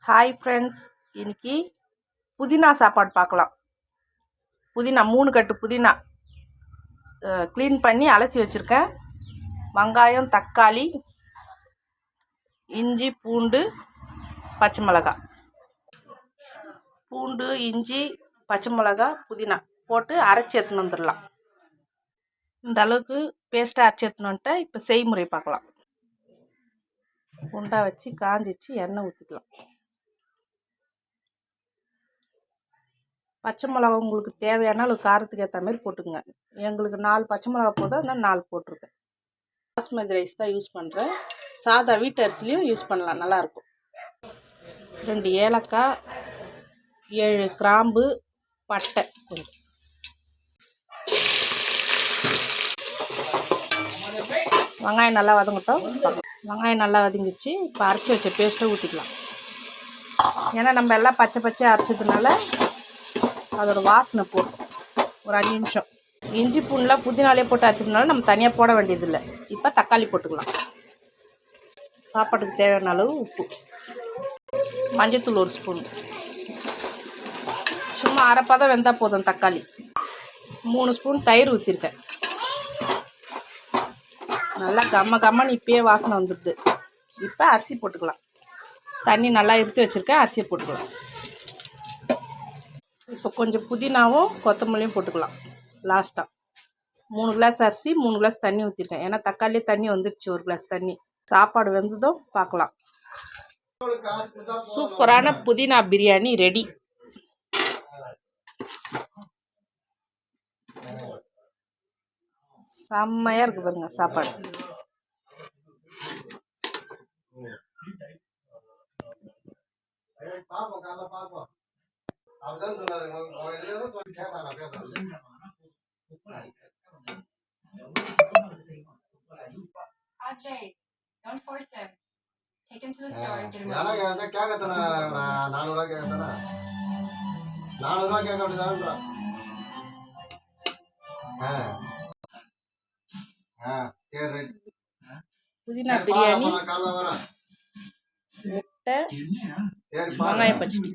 Hi friends, இன்னைக்கு புதினா சாப்பாடு பார்க்கலாம். புதினா 3 கட்டு புதினா க்ளீன் பண்ணி அலசி வச்சுருக்கேன். வெங்காயம், தக்காளி, இஞ்சி, பூண்டு, பச்சை மிளகாய். பூண்டு, இஞ்சி, பச்சை மிளகாய், புதினா போட்டு அரைச்சி எடுத்துன்னு வந்துடலாம். இந்த அளவுக்கு பேஸ்ட்டாக அரைச்சி எடுத்துன்னு வந்துட்டு இப்போ செய்முறை பார்க்கலாம். குண்டா வச்சு காஞ்சிச்சு எண்ணெய் ஊற்றிக்கலாம். பச்சை மிளகா உங்களுக்கு தேவையான அளவு காரத்துக்கு ஏற்ற மாதிரி போட்டுக்கோங்க. எங்களுக்கு 4 பச்சை மிளகா போதும், அதனால் 4 போட்டிருக்கேன். பாஸ்மதி ரைஸ் தான் யூஸ் பண்ணுறேன். சாதா வீட்டு அரிசிலையும் யூஸ் பண்ணலாம், நல்லாயிருக்கும். 2 ஏலக்காய், 7 கிராம்பு, பட்டை கொஞ்சம். வெங்காயம் நல்லா வதங்கட்டும். வெங்காயம் நல்லா வதங்கிச்சு. இப்போ அரைச்சி வச்ச பேஸ்ட்டை ஊற்றிக்கலாம். ஏன்னா நம்ம எல்லாம் பச்சை பச்சையாக அரைச்சதுனால அதோட வாசனை போடும். ஒரு 5 நிமிஷம். இஞ்சி பூண்டுலாம் புதினாலே போட்டு அரைச்சதுனால நம்ம தனியாக போட வேண்டியதில்லை. இப்போ தக்காளி போட்டுக்கலாம். சாப்பாட்டுக்கு தேவையான அளவு உப்பு, மஞ்சத்தூள் 1 ஸ்பூன், சும்மா அரைப்பதம் வெந்தால் போதும். தக்காளி 3 ஸ்பூன் தயிர் ஊற்றிருக்கேன். நல்லா கம்மன்னு இப்பயே வாசனை வந்துடுது. இப்போ அரிசி போட்டுக்கலாம். தண்ணி நல்லா இருத்து வச்சுருக்கேன், அரிசியை போட்டுக்கலாம். இப்போ கொஞ்சம் புதினாவும் கொத்தமல்லியும் போட்டுக்கலாம் லாஸ்ட்டாக. 3 கிளாஸ் அரிசி, 3 கிளாஸ் தண்ணி ஊற்றிட்டேன். ஏன்னா தக்காளியே தண்ணி வந்துடுச்சு, 1 கிளாஸ் தண்ணி. சாப்பாடு வெந்ததும் பார்க்கலாம். சூப்பரான புதினா பிரியாணி ரெடி. செம்மையாக இருக்குது பாருங்க சாப்பாடு. Ajay, don't force him. Take him to the store and get him. क्या कहता ना 400 क्या कहता ना 400 क्या कहते दारू हाँ हाँ शेर புதினா பிரியாணி, முட்டை, வெங்காய பச்சடி.